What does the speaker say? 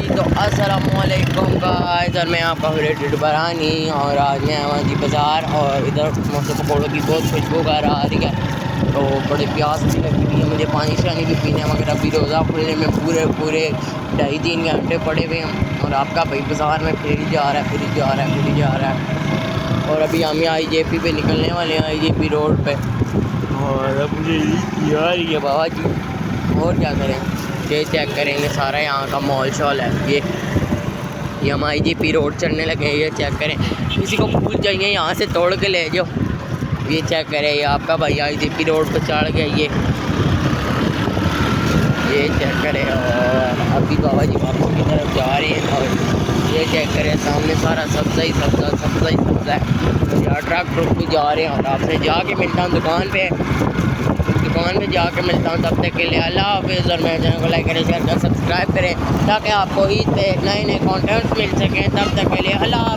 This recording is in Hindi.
तो अस्सलामुअलैकुम गाइस, और मैं आपका फेवरेट बरानी। और आज मैं आया जी बाज़ार और इधर समोसे पकौड़ों की बहुत खुशबू आ रही है, तो बड़े प्यास भी लगी हुई है। मुझे पानी शानी भी पीना है, मगर अभी रोज़ा खुलने में पूरे 2.5-3 घंटे पड़े हुए हैं। और आपका भाई बाज़ार में फिर जा रहा है। और अभी हम IJP पे निकलने वाले हैं, IJP रोड पे। और अब मुझे यार ये बाबा जी, और क्या करें, ये चेक करेंगे सारा यहाँ का मॉल शॉल है। ये हम IJP रोड चढ़ने लगे हैं, ये चेक करें। किसी को भूल जाइए यहाँ से तोड़ के ले जाओ। ये चेक करें, ये आपका भाई IJP रोड पर चढ़ गया। ये चेक करें। और अभी बाबा जी वापस की तरफ जा रहे हैं। और ये चेक करें, सामने सारा सब्ज़ा ही सब्ज़ा है। यार ट्रक भी जा रहे हैं। और आपसे जाके मिलता हूँ दुकान पे जाके मिलता हूँ। तब तक के लिए अल्लाह हाफ़िज़। और मेरे चैनल को लाइक करें, शेयर करें, सब्सक्राइब करें, ताकि आपको ईद पे नए कंटेंट्स मिल सकें। तब तक के लिए अल्लाह।